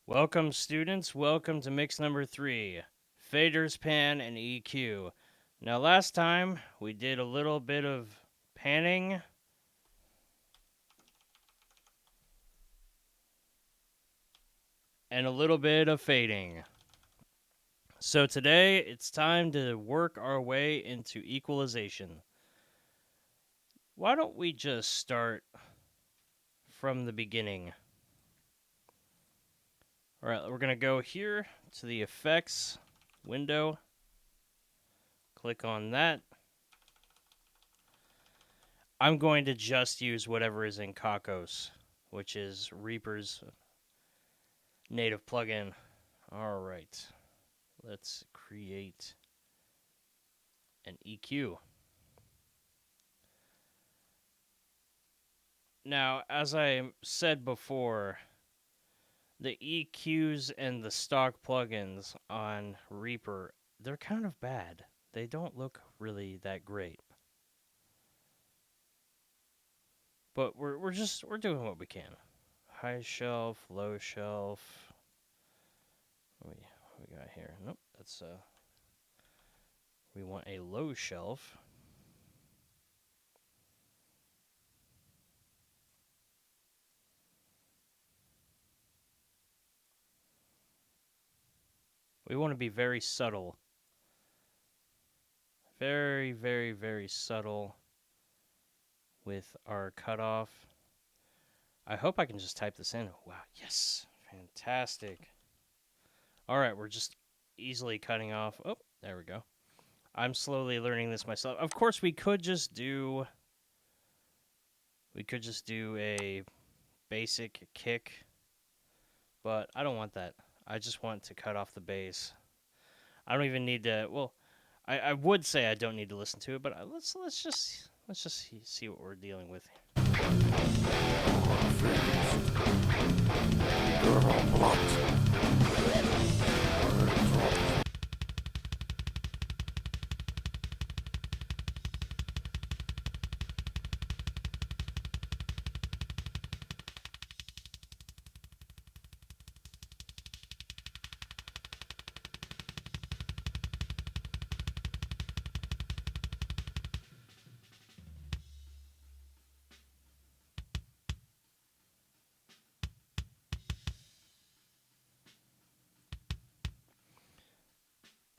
Welcome, students. Welcome to mix number 3 faders, pan, and EQ. Now, last time we did a little bit of panning and a little bit of fading. So, today it's time to work our way into equalization. Why don't we just start from the beginning? All right, we're going to go here to the effects window, click on that. I'm going to just use whatever is in Kakos, which is Reaper's native plugin. All right, let's create an EQ. Now, as I said before, the EQs and the stock plugins on Reaper, they're kind of bad. They don't look really that great. But we're doing what we can. High shelf, low shelf. What we got here? Nope, that's we want a low shelf. We want to be very subtle. Very, very, very subtle with our cutoff. I hope I can just type this in. Wow, yes. Fantastic. All right, we're just easily cutting off. Oh, there we go. I'm slowly learning this myself. Of course, we could just do a basic kick, but I don't want that. I just want to cut off the bass. I don't even need to. Well, I would say I don't need to listen to it, but let's just see what we're dealing with.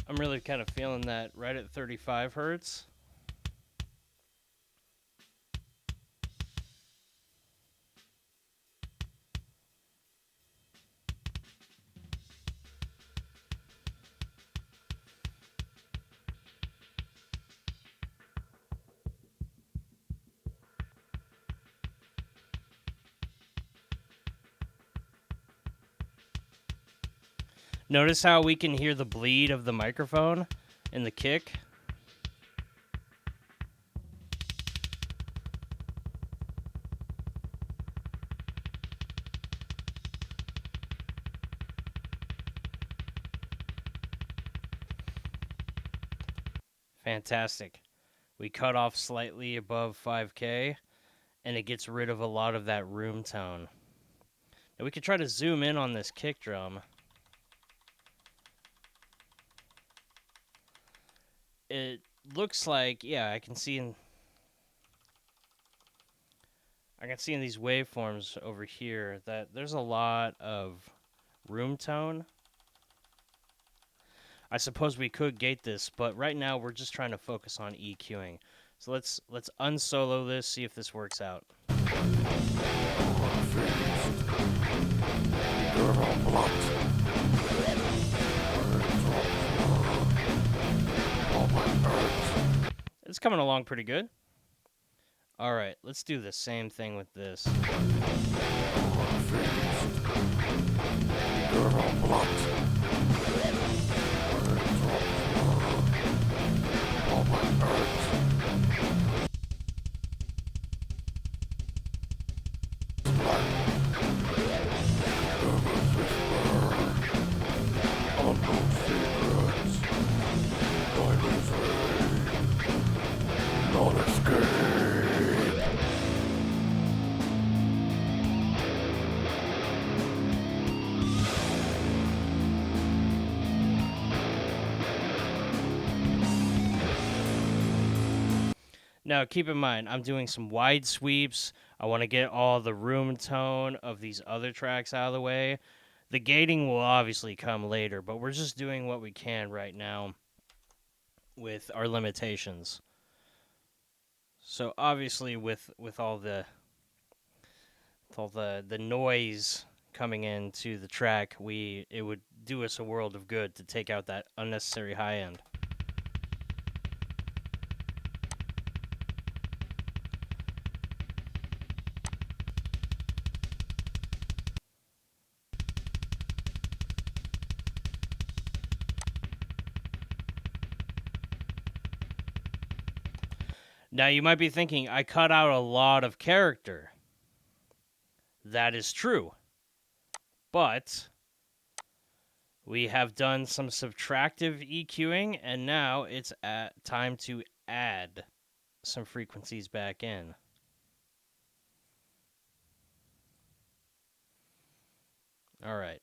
I'm really kind of feeling that right at 35 hertz. Notice how we can hear the bleed of the microphone in the kick. Fantastic. We cut off slightly above 5K, and it gets rid of a lot of that room tone. Now we could try to zoom in on this kick drum. It looks like, yeah, I can see in these waveforms over here that there's a lot of room tone. I suppose we could gate this, but right now we're just trying to focus on EQing. So let's unsolo this, see if this works out. It's coming along pretty good. All right, let's do the same thing with this. Now, keep in mind, I'm doing some wide sweeps. I want to get all the room tone of these other tracks out of the way. The gating will obviously come later, but we're just doing what we can right now with our limitations. So obviously, with all the noise coming into the track, it would do us a world of good to take out that unnecessary high end. Now you might be thinking, I cut out a lot of character. That is true. But we have done some subtractive EQing, and now it's time to add some frequencies back in. All right.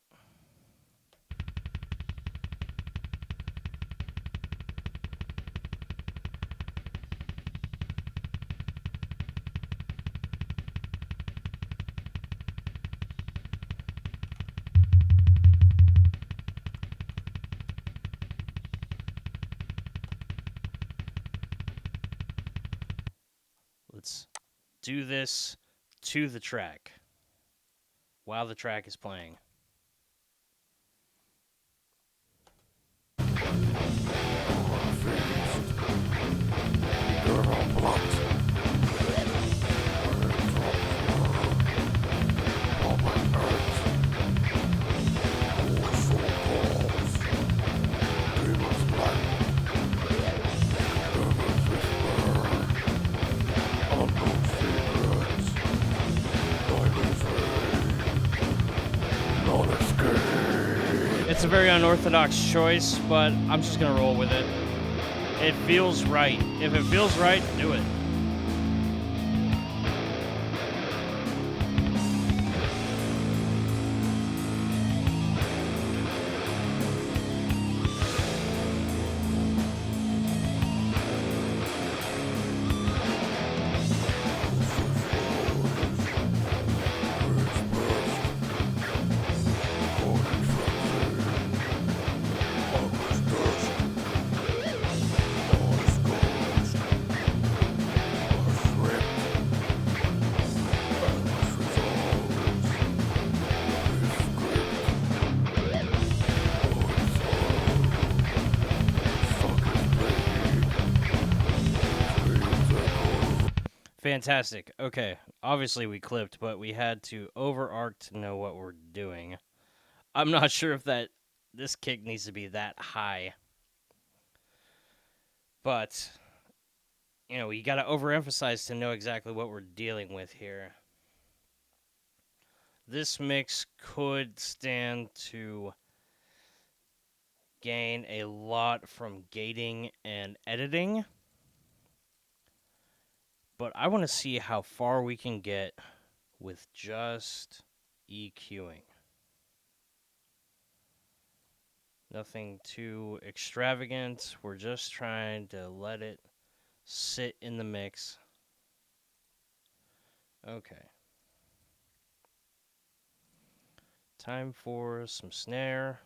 Let's do this to the track while the track is playing. It's a very unorthodox choice, but I'm just going to roll with it. It feels right. If it feels right, do it. Fantastic. Okay. Obviously, we clipped, but we had to over-arc to know what we're doing. I'm not sure if this kick needs to be that high. But, you got to overemphasize to know exactly what we're dealing with here. This mix could stand to gain a lot from gating and editing. But I want to see how far we can get with just EQing. Nothing too extravagant. We're just trying to let it sit in the mix. Okay. Time for some snare.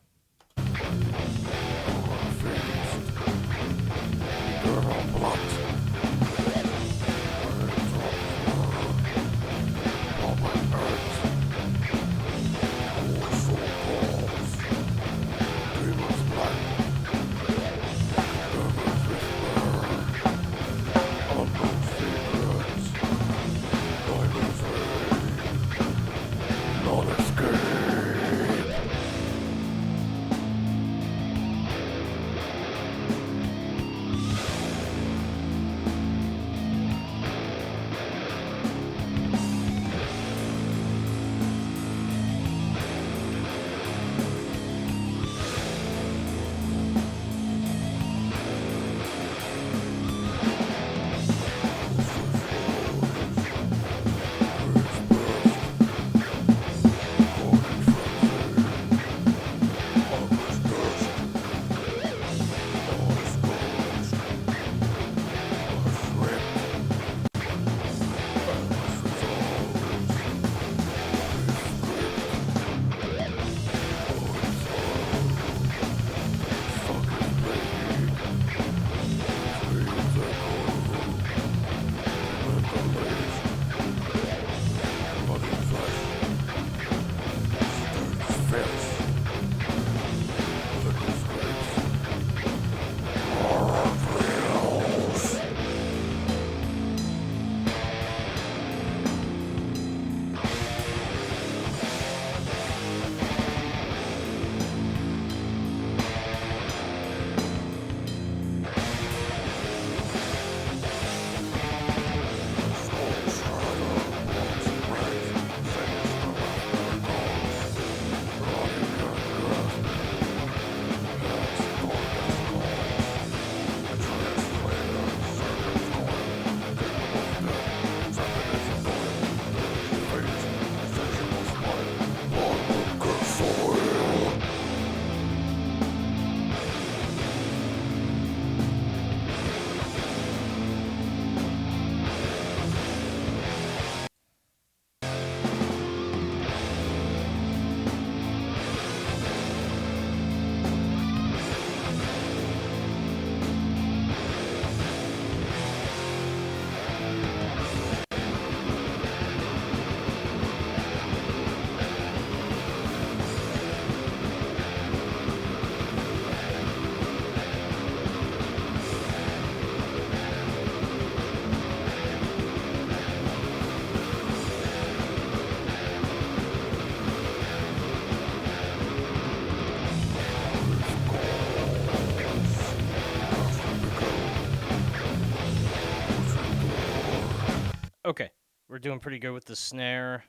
Okay, we're doing pretty good with the snare.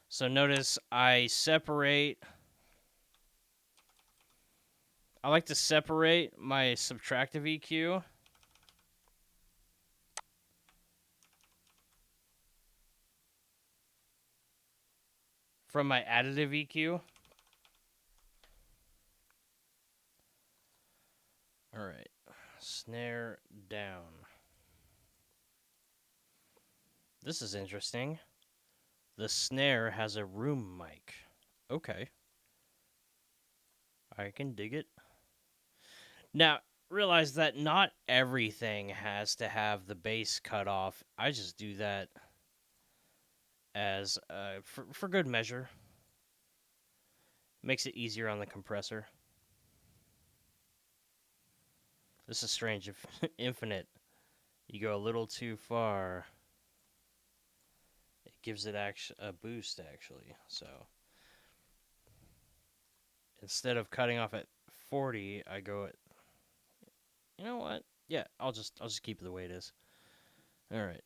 So notice I separate. I like to separate my subtractive EQ from my additive EQ. All right, snare down. This is interesting. The snare has a room mic. Okay, I can dig it. Now, realize that not everything has to have the bass cut off. I just do that as for good measure. Makes it easier on the compressor. This is strange. If infinite, you go a little too far, it gives it a boost actually. So instead of cutting off at 40, I go at. You know what? Yeah, I'll just keep it the way it is. All right.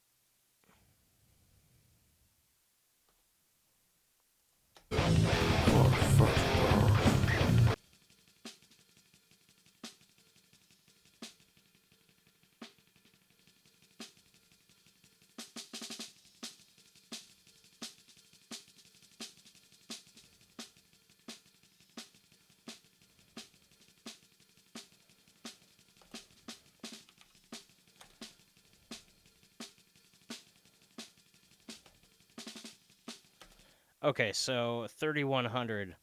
Okay, so 3100.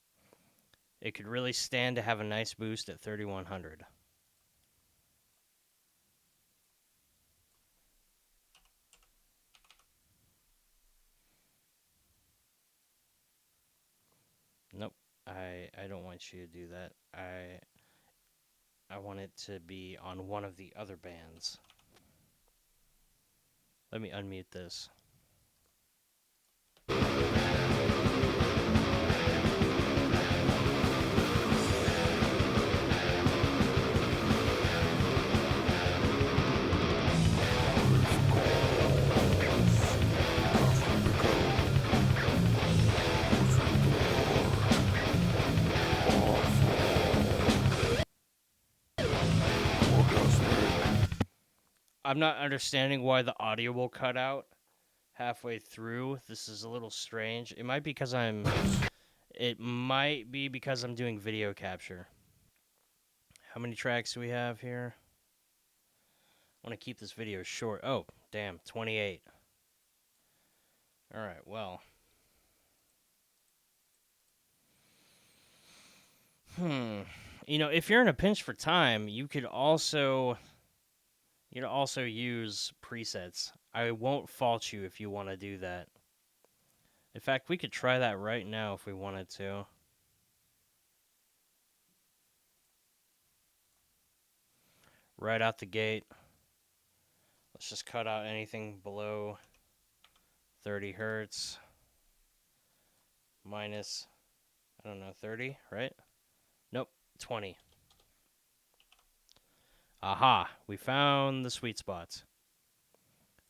It could really stand to have a nice boost at 3100. Nope. I don't want you to do that. I want it to be on one of the other bands. Let me unmute this. I'm not understanding why the audio will cut out halfway through. This is a little strange. It might be because I'm doing video capture. How many tracks do we have here? I want to keep this video short. Oh, damn, 28. All right, well. You know, if you're in a pinch for time, you'd also use presets. I won't fault you if you want to do that. In fact, we could try that right now if we wanted to. Right out the gate. Let's just cut out anything below 30 hertz. Minus, I don't know, 30, right? Nope, 20. Aha, we found the sweet spots.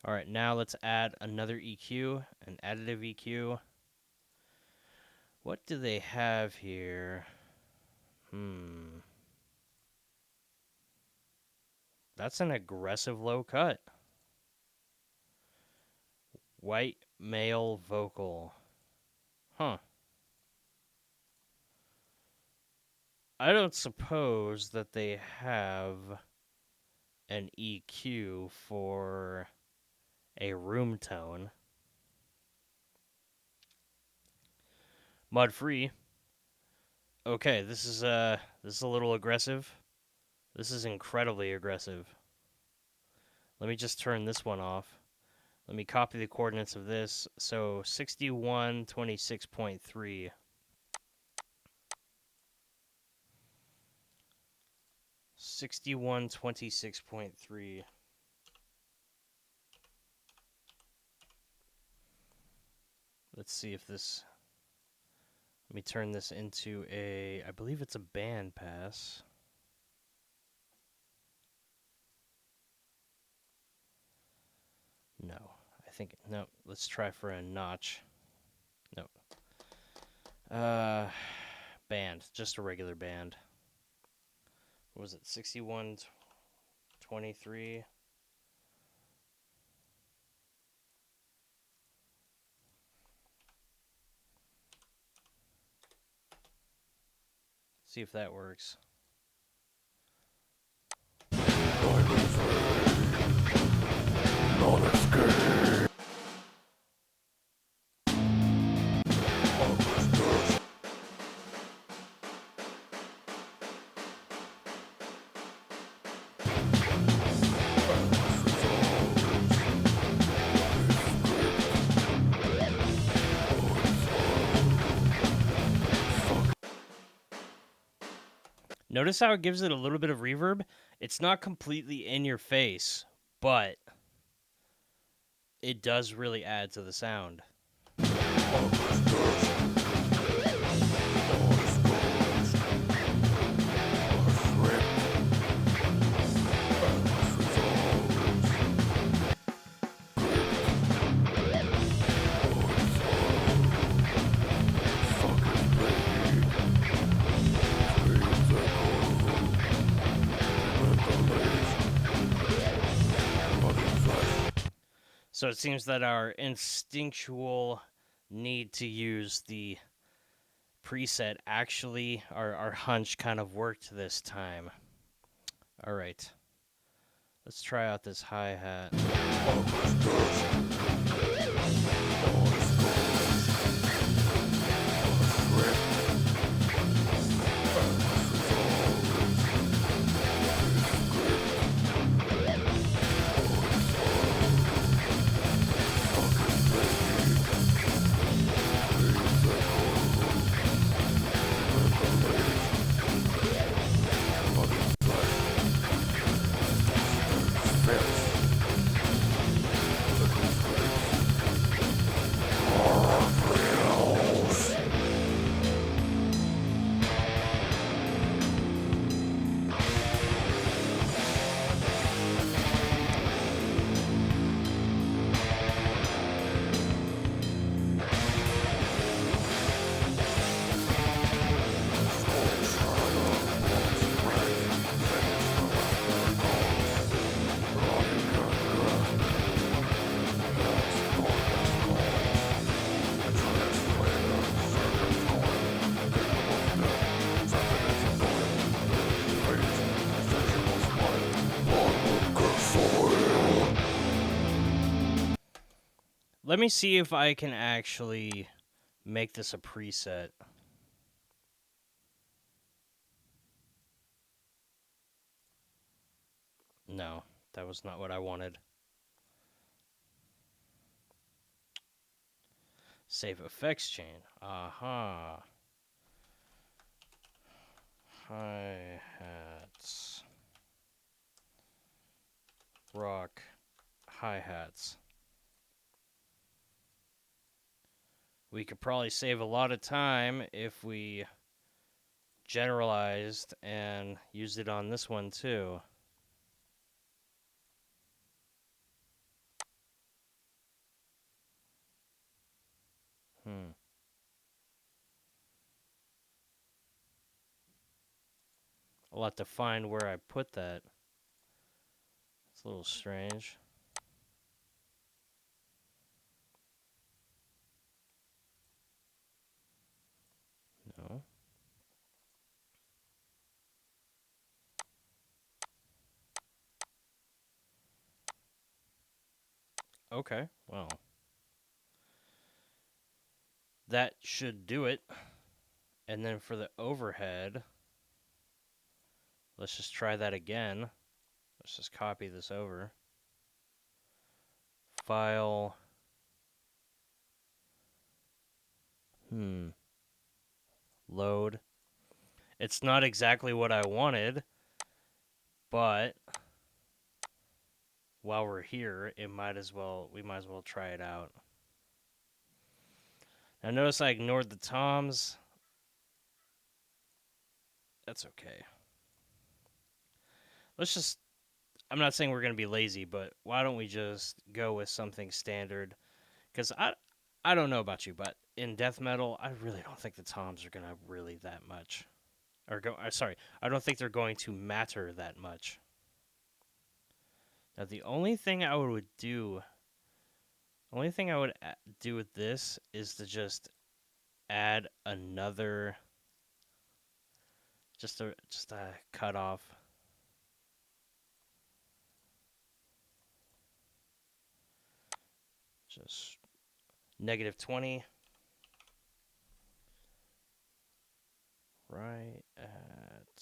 All right, now let's add another EQ, an additive EQ. What do they have here? That's an aggressive low cut. White male vocal. Huh. I don't suppose that they have an EQ for a room tone. Mud free. Okay, this is a little aggressive. This is incredibly aggressive. Let me just turn this one off. Let me copy the coordinates of this. So 6126.3. 6126.3. Let's see if this. Let me turn this into a. I believe it's a band pass. No, I think no. Let's try for a notch. No. Band, just a regular band. What was it? 6123. See if that works. Notice how it gives it a little bit of reverb? It's not completely in your face, but it does really add to the sound. So it seems that our instinctual need to use the preset actually, our hunch kind of worked this time. All right. Let's try out this hi-hat. Let me see if I can actually make this a preset. No, that was not what I wanted. Save effects chain. Aha. Hi-hats. Rock. Hi-hats. We could probably save a lot of time if we generalized and used it on this one too. I'll have to find where I put that. It's a little strange. No. Okay, well. That should do it. And then for the overhead, let's just try that again. Let's just copy this over. File. Load. It's not exactly what I wanted, but while we're here, we might as well try it out. Now notice I ignored the toms. That's okay. I'm not saying we're gonna be lazy, but why don't we just go with something standard? Because I don't know about you, but in death metal, I really don't think the toms are gonna really that much. Or go. Sorry, I don't think they're going to matter that much. Now, the only thing I would do, do with this is to just add another, just a cutoff. Just -20. Right at.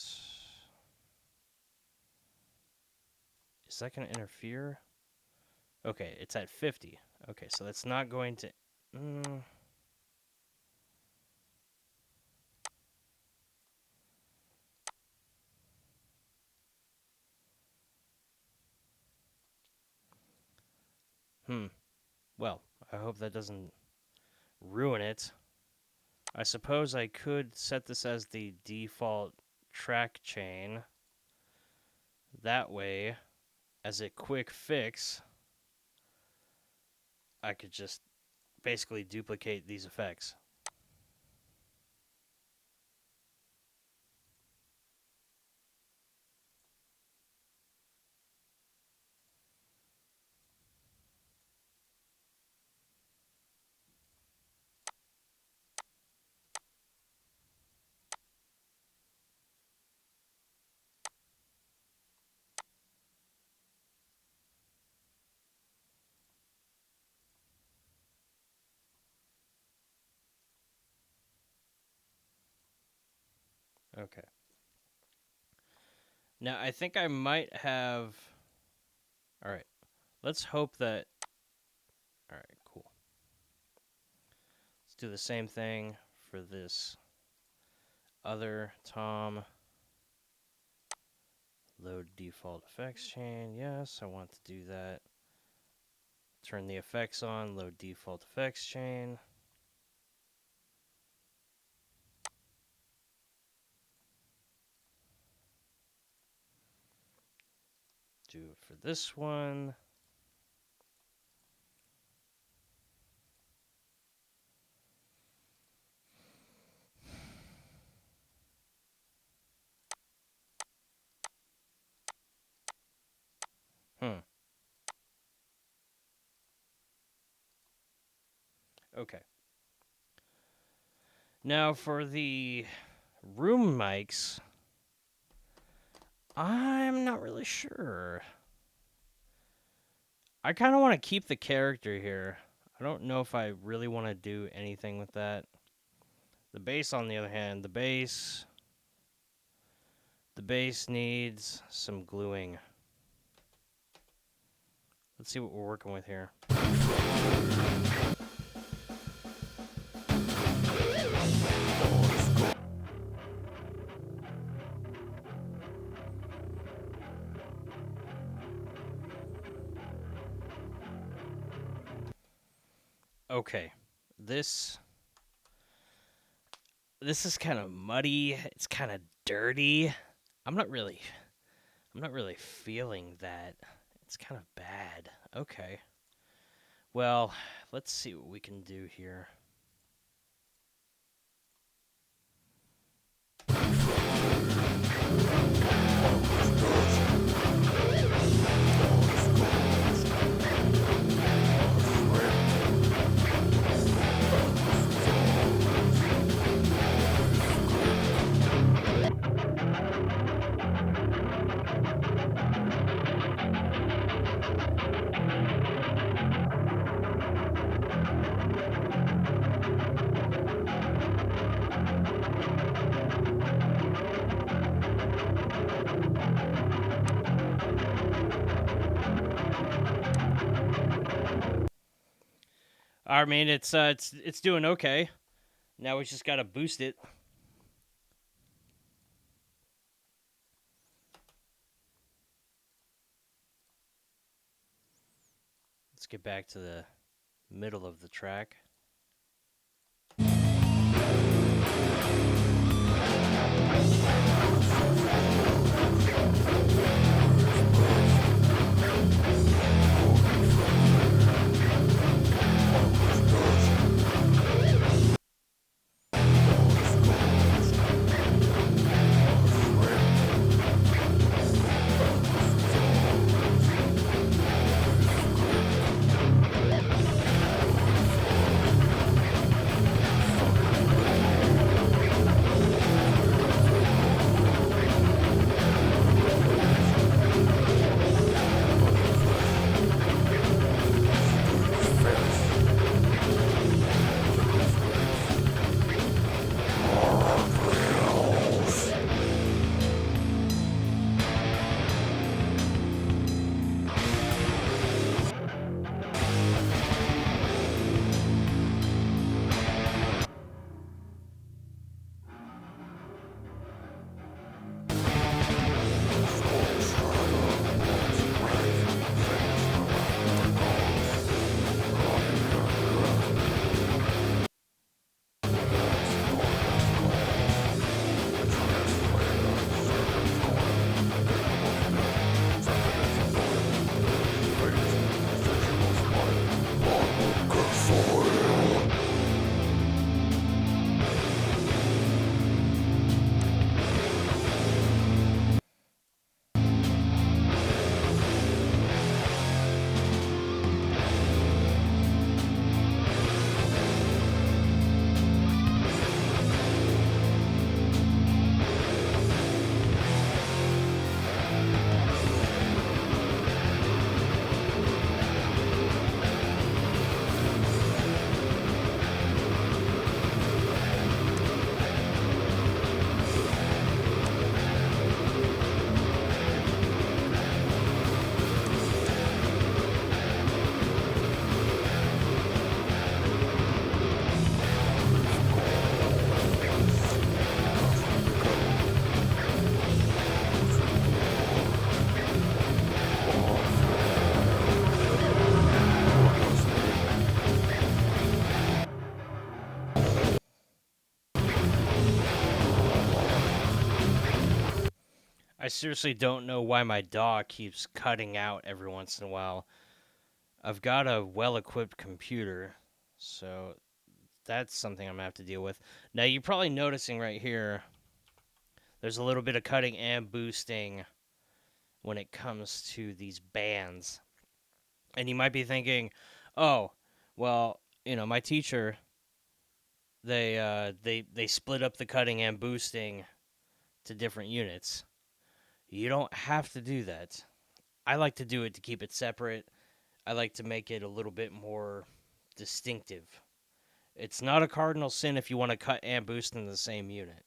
Is that going to interfere? Okay, it's at 50. Okay, so that's not going to. Mm, Well, I hope that doesn't ruin it. I suppose I could set this as the default track chain. That way, as a quick fix, I could just basically duplicate these effects. Okay. Now, I think I might have. All right. Let's hope that. All right, cool. Let's do the same thing for this other tom. Load default effects chain. Yes, I want to do that. Turn the effects on. Load default effects chain. Do it for this one. Okay. Now for the room mics, I'm not really sure. I kind of want to keep the character here. I don't know if I really want to do anything with that. The bass, on the other hand, the bass needs some gluing. Let's see what we're working with here. Okay, this is kind of muddy. It's kind of dirty. I'm not really feeling that. It's kind of bad. Okay. Well, let's see what we can do here. I mean, it's doing okay. Now we just gotta boost it. Let's get back to the middle of the track. I seriously don't know why my dog keeps cutting out every once in a while. I've got a well-equipped computer, so that's something I'm gonna have to deal with. Now you're probably noticing right here, there's a little bit of cutting and boosting when it comes to these bands. And you might be thinking, "Oh, well, my teacher, they split up the cutting and boosting to different units." You don't have to do that. I like to do it to keep it separate. I like to make it a little bit more distinctive. It's not a cardinal sin if you want to cut and boost in the same unit.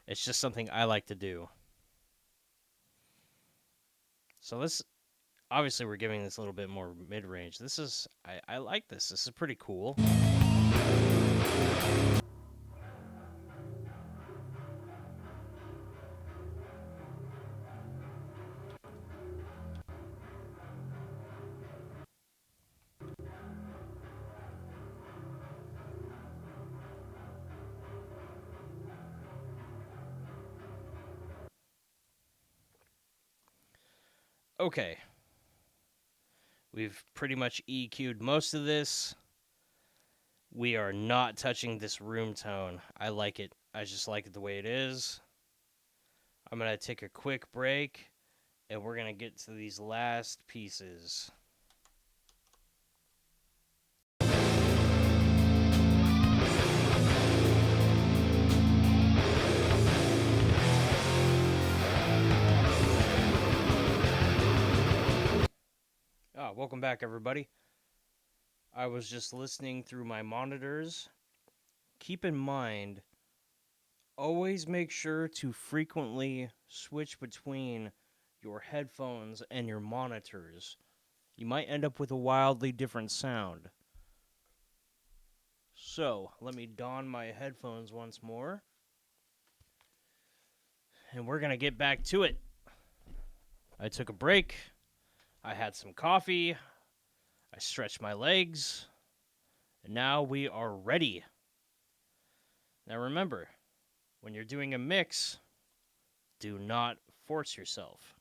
It's just something I like to do. So this, obviously we're giving this a little bit more mid-range. I like this. This is pretty cool. Okay. We've pretty much EQ'd most of this. We are not touching this room tone. I like it. I just like it the way it is. I'm going to take a quick break, and we're going to get to these last pieces. Welcome back, everybody. I was just listening through my monitors. Keep in mind, always make sure to frequently switch between your headphones and your monitors. You might end up with a wildly different sound. So, let me don my headphones once more. And we're going to get back to it. I took a break. I had some coffee. I stretched my legs. And now we are ready. Now remember, when you're doing a mix, do not force yourself.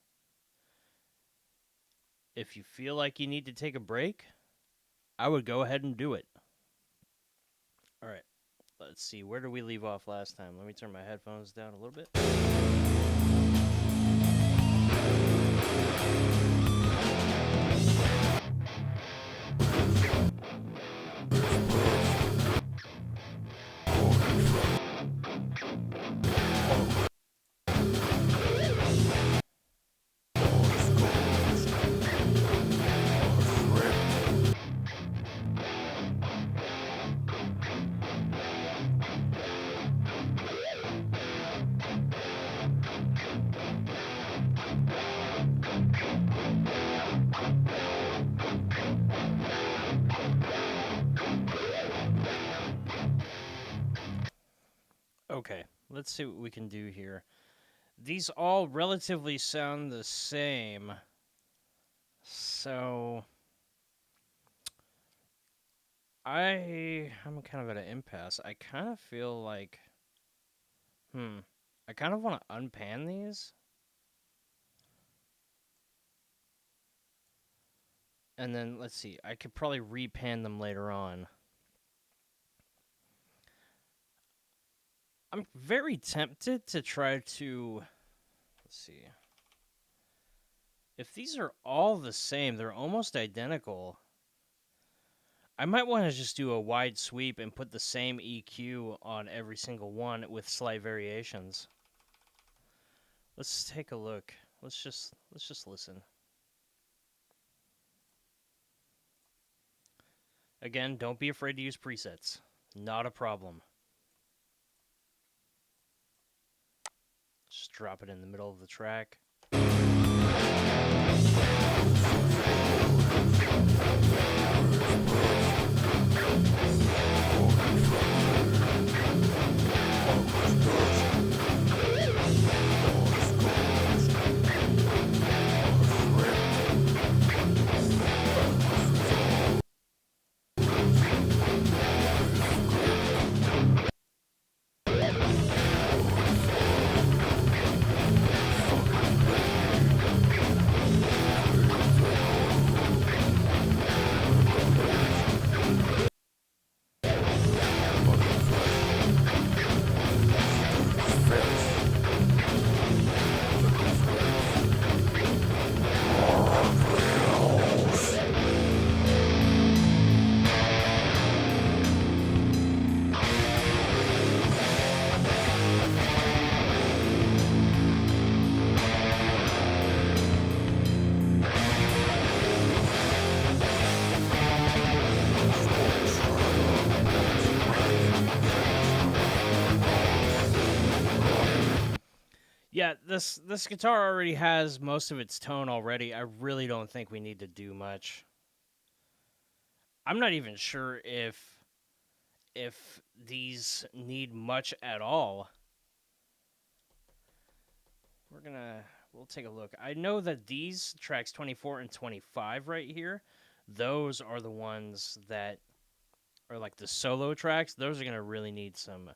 If you feel like you need to take a break, I would go ahead and do it. All right, let's see. Where did we leave off last time? Let me turn my headphones down a little bit. Okay, let's see what we can do here. These all relatively sound the same. So I'm kind of at an impasse. I kind of feel like I kind of want to unpan these. And then let's see. I could probably repan them later on. I'm very tempted to try to, let's see. If these are all the same, they're almost identical. I might want to just do a wide sweep and put the same EQ on every single one with slight variations. Let's take a look. Let's just listen. Again, don't be afraid to use presets. Not a problem. Just drop it in the middle of the track. Yeah, this guitar already has most of its tone already. I really don't think we need to do much. I'm not even sure if these need much at all. We'll take a look. I know that these tracks 24 and 25 right here, those are the ones that are like the solo tracks. Those are going to really need some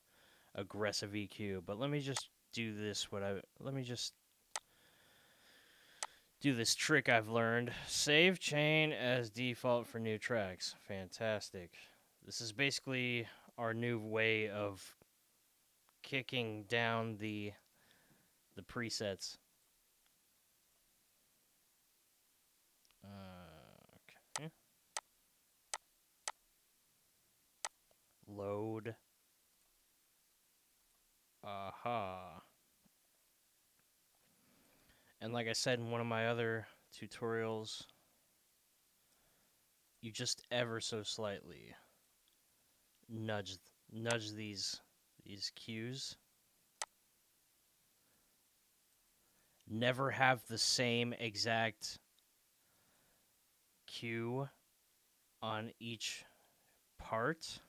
aggressive EQ. But let me just do let me just do this trick I've learned. Save chain as default for new tracks. Fantastic. This is basically our new way of kicking down the presets. Okay. Load. Aha. And like I said in one of my other tutorials, you just ever so slightly nudge nudge these cues. Never have the same exact cue on each part.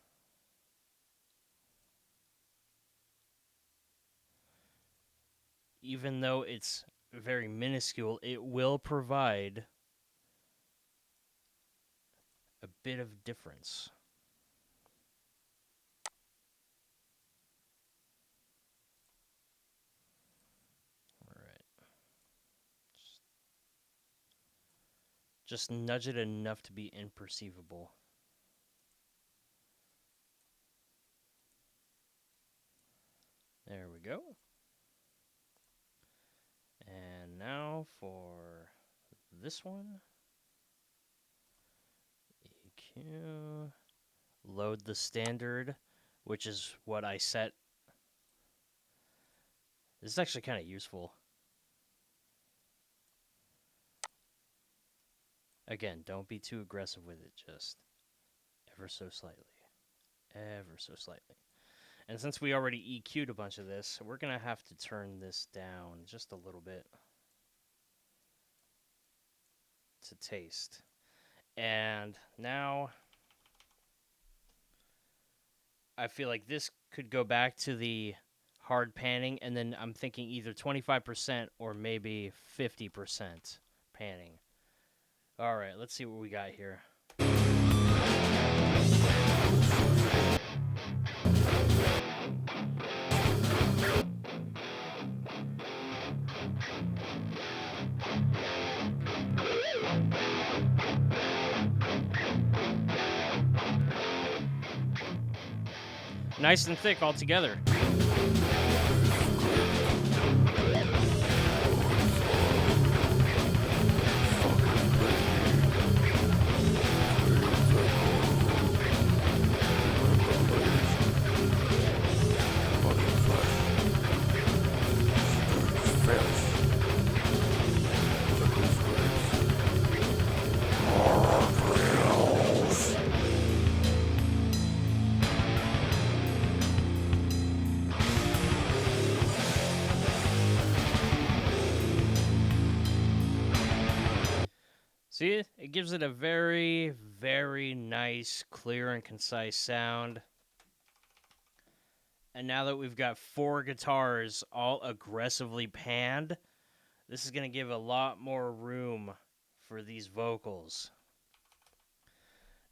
Even though it's very minuscule, it will provide a bit of difference. All right. Just nudge it enough to be imperceivable. There we go. And now for this one. EQ. Load the standard, which is what I set. This is actually kind of useful. Again, don't be too aggressive with it, just ever so slightly. Ever so slightly. And since we already EQ'd a bunch of this, we're going to have to turn this down just a little bit to taste. And now I feel like this could go back to the hard panning, and then I'm thinking either 25% or maybe 50% panning. All right, let's see what we got here. Nice and thick all together. See, it gives it a very, very nice, clear, and concise sound. And now that we've got 4 guitars all aggressively panned, this is going to give a lot more room for these vocals.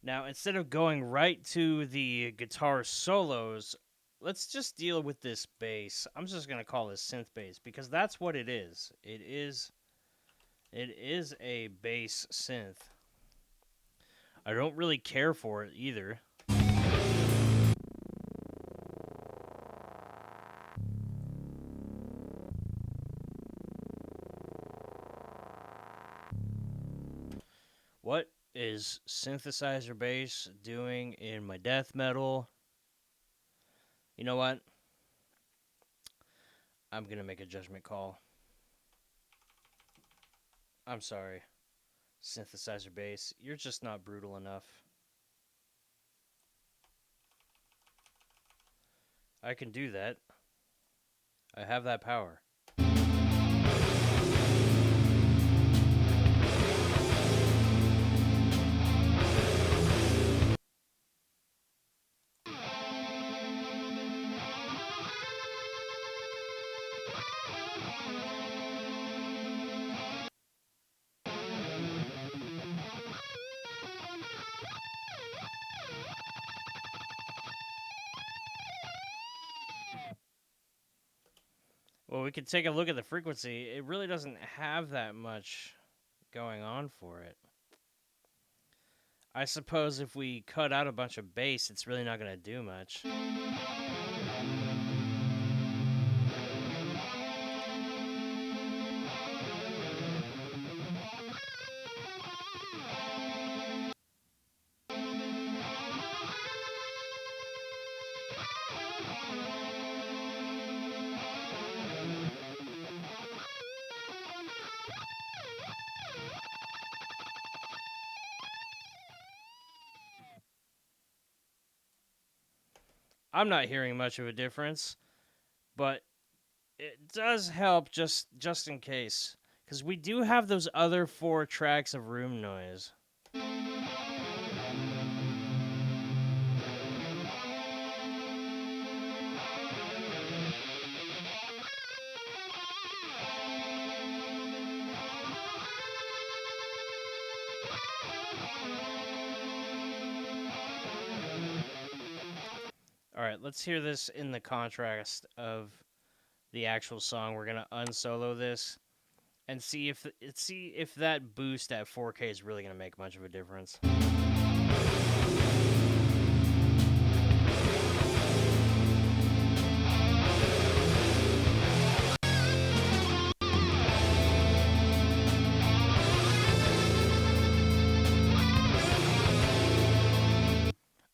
Now, instead of going right to the guitar solos, let's just deal with this bass. I'm just going to call this synth bass because that's what it is. It is a bass synth. I don't really care for it either. What is synthesizer bass doing in my death metal? You know what? I'm going to make a judgment call. I'm sorry. Synthesizer bass, you're just not brutal enough. I can do that. I have that power. Well, we could take a look at the frequency. It really doesn't have that much going on for it. I suppose if we cut out a bunch of bass, it's really not going to do much. I'm not hearing much of a difference, but it does help just in case, because we do have those other 4 tracks of room noise. All right, let's hear this in the contrast of the actual song. We're gonna unsolo this and see if that boost at 4K is really gonna make much of a difference.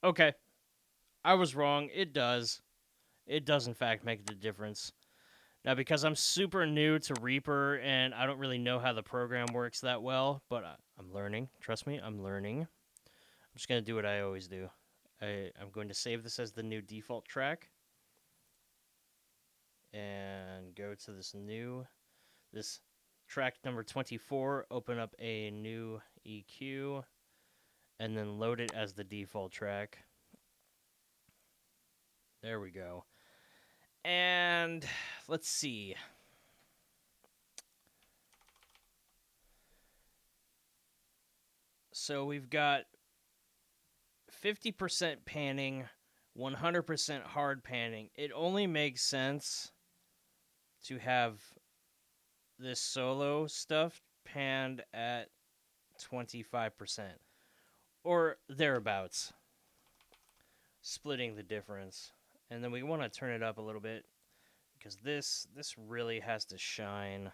Okay, I was wrong. It does. It does in fact make the difference. Now, because I'm super new to Reaper and I don't really know how the program works that well, but I'm learning. Trust me, I'm learning. I'm just going to do what I always do. I'm going to save this as the new default track and go to this track number 24, open up a new EQ, and then load it as the default track. There we go. And let's see. So we've got 50% panning, 100% hard panning. It only makes sense to have this solo stuff panned at 25% or thereabouts, splitting the difference. And then we want to turn it up a little bit because this really has to shine.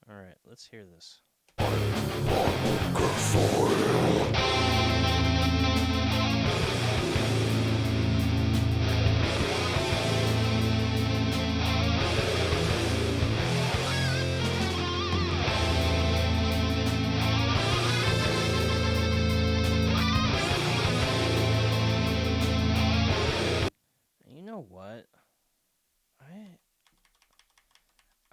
All right, let's hear this. You know what?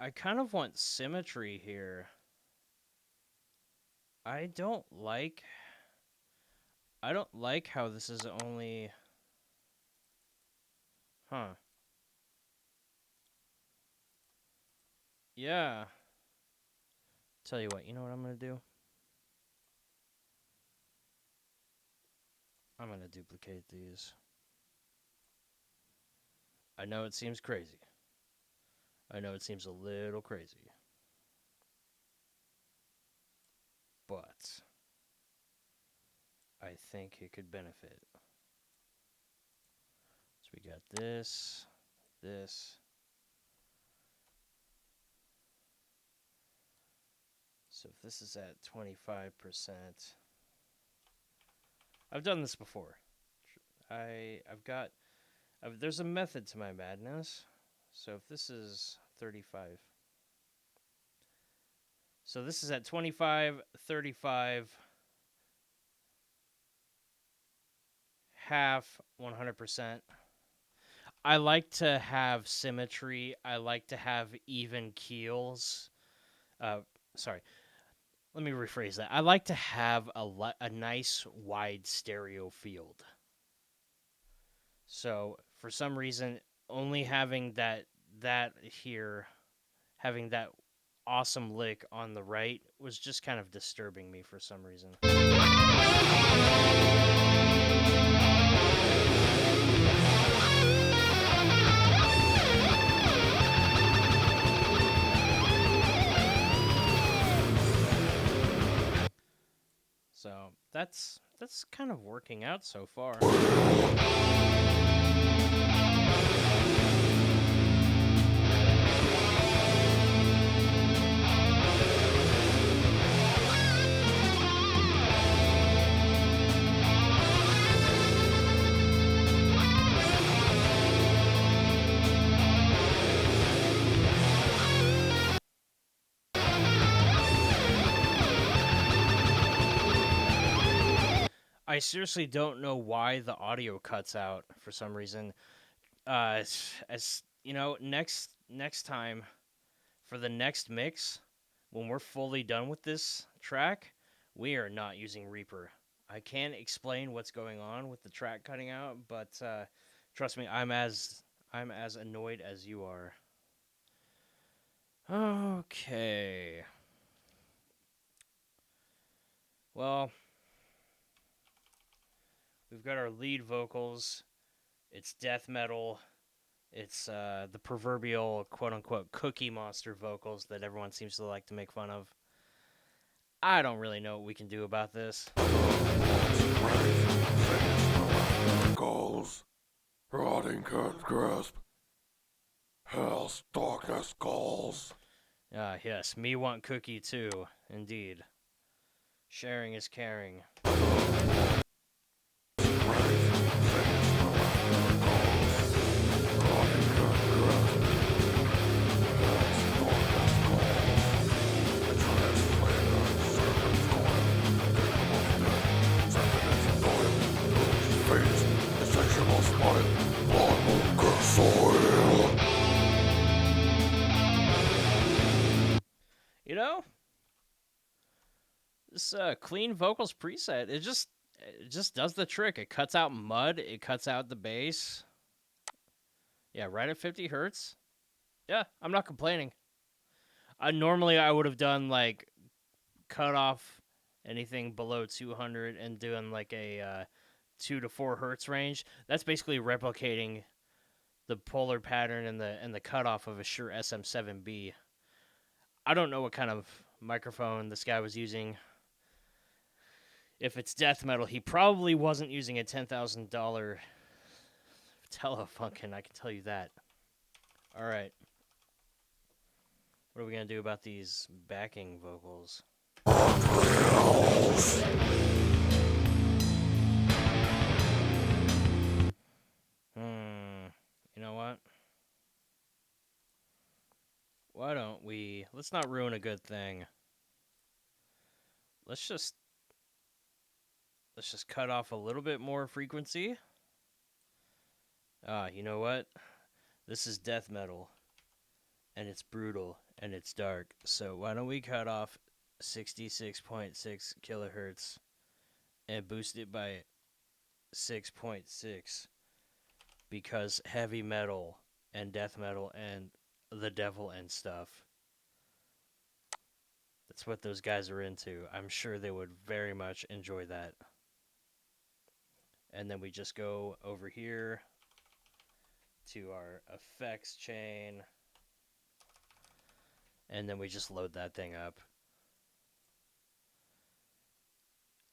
I kind of want symmetry here. I don't like how this is only Yeah. Tell you what, you know what I'm going to do? I'm going to duplicate these. I know it seems crazy. I know it seems a little crazy. But I think it could benefit. So we got this. So if this is at 25%, I've done this before. There's a method to my madness. So if this is 35, so this is at 25, 35, half, 100%. I like to have symmetry. I like to have even keels. Uh, sorry, let me rephrase that. I like to have a nice wide stereo field. So for some reason, only having that here, having that awesome lick on the right was just kind of disturbing me for some reason. So that's kind of working out so far. I seriously don't know why the audio cuts out for some reason. As you know, next time for the next mix, when we're fully done with this track, we are not using Reaper. I can't explain what's going on with the track cutting out, but trust me, I'm as annoyed as you are. Okay. Well, we've got our lead vocals. It's death metal. It's the proverbial quote unquote Cookie Monster vocals that everyone seems to like to make fun of. I don't really know what we can do about this. Goals, rotting can't grasp. Hell's darkness calls. Ah, yes, me want cookie too, indeed. Sharing is caring. You know, this clean vocals preset, it just does the trick. It cuts out mud, it cuts out the bass. Yeah, right at 50 hertz. Yeah, I'm not complaining. Normally I would have done like cut off anything below 200 and doing like a 2 to 4 hertz range. That's basically replicating the polar pattern and the cutoff of a Shure SM7B. I don't know what kind of microphone this guy was using. If it's death metal, he probably wasn't using a $10,000 Telefunken, I can tell you that. All right. What are we going to do about these backing vocals? You know what? Why don't we... Let's not ruin a good thing. Let's just cut off a little bit more frequency. You know what? This is death metal. And it's brutal. And it's dark. So why don't we cut off 66.6 kilohertz and boost it by 6.6, because heavy metal and death metal and the devil and stuff, that's what those guys are into. I'm sure they would very much enjoy that. And then we just go over here to our effects chain, and then we just load that thing up.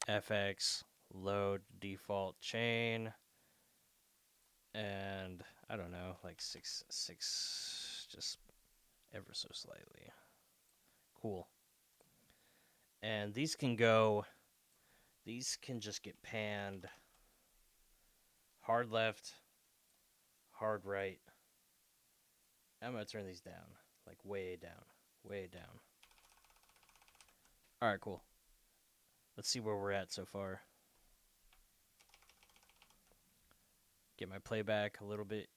FX, load default chain, and I don't know, like 6, just ever so slightly. Cool. And these can just get panned hard left, hard right. I'm going to turn these down, like way down, way down. All right, cool. Let's see where we're at so far. Get my playback a little bit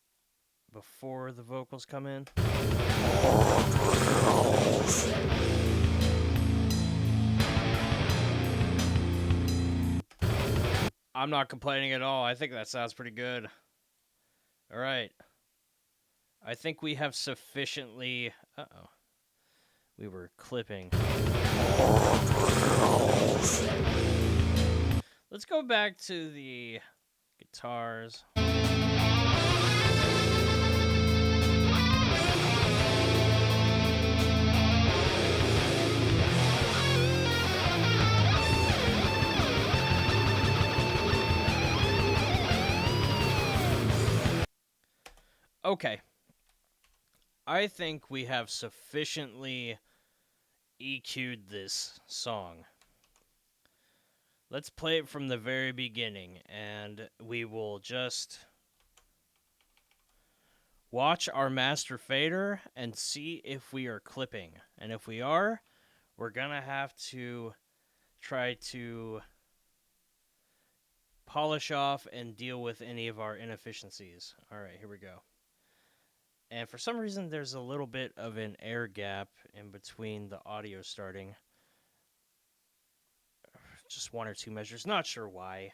before the vocals come in. I'm not complaining at all. I think that sounds pretty good. All right. I think we have sufficiently. Uh-oh. We were clipping. Let's go back to the guitars. Okay. I think we have sufficiently EQ'd this song. Let's play it from the very beginning, and we will just watch our master fader and see if we are clipping. And if we are, we're going to have to try to polish off and deal with any of our inefficiencies. All right, here we go. And for some reason, there's a little bit of an air gap in between the audio starting. Just one or two measures. Not sure why.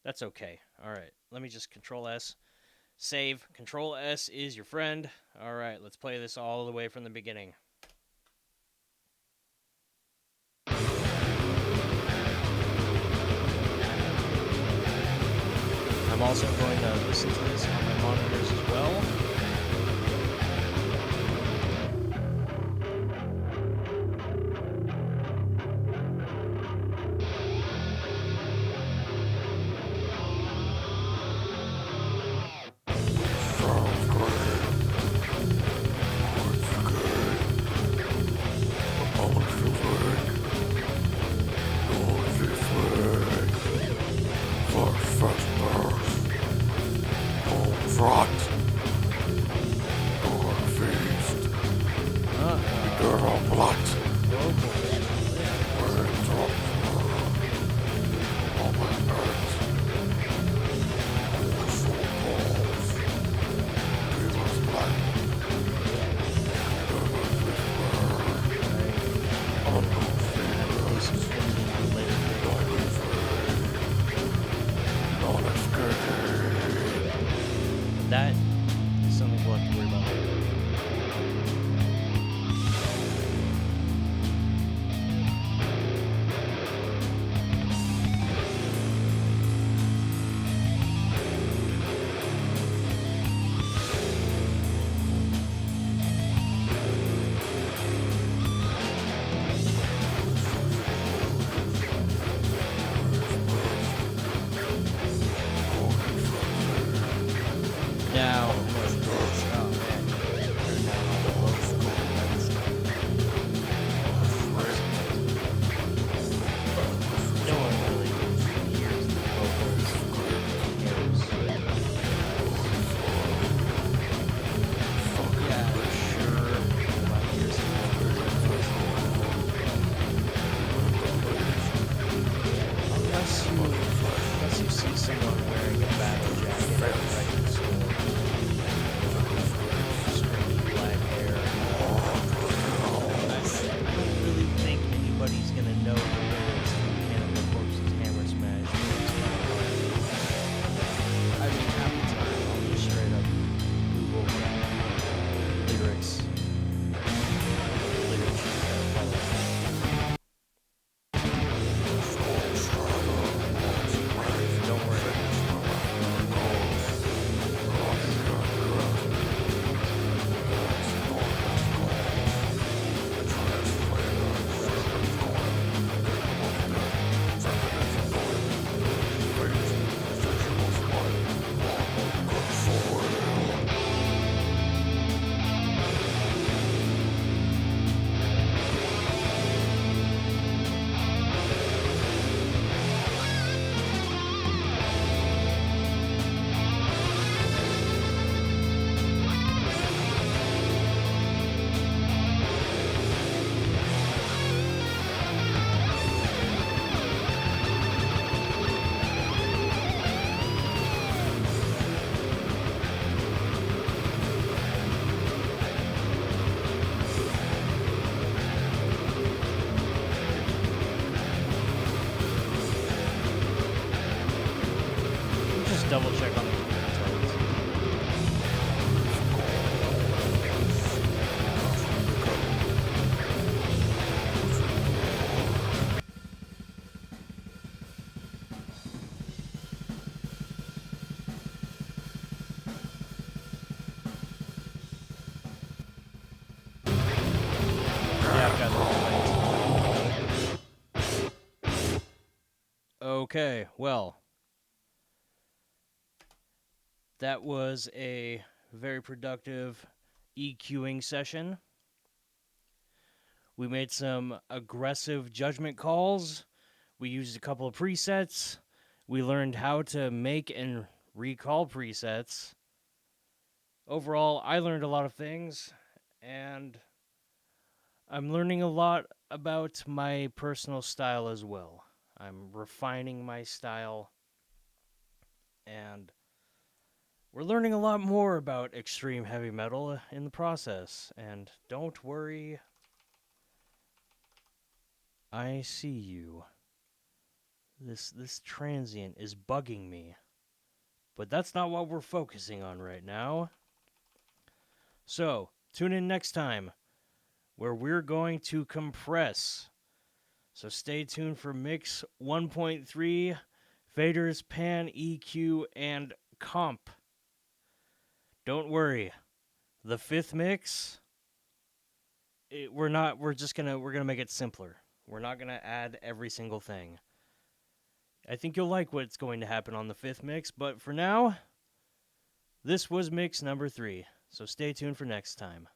That's okay. All right, let me just Control S. Save. Control S is your friend. All right, let's play this all the way from the beginning. I'm also going to listen to this on my monitors as well. That is something we'll have to worry about later. just double check on the tones. Yeah, I've got those lights. Okay, well, that was a very productive EQing session. We made some aggressive judgment calls. We used a couple of presets. We learned how to make and recall presets. Overall, I learned a lot of things, and I'm learning a lot about my personal style as well. I'm refining my style, and we're learning a lot more about extreme heavy metal in the process. And don't worry, I see you. This transient is bugging me. But that's not what we're focusing on right now. So, tune in next time where we're going to compress. So stay tuned for Mix 1.3, Faders, Pan, EQ, and Comp. Don't worry, the fifth mix, we're gonna make it simpler. We're not gonna add every single thing. I think you'll like what's going to happen on the fifth mix, but for now, this was mix number 3. So stay tuned for next time.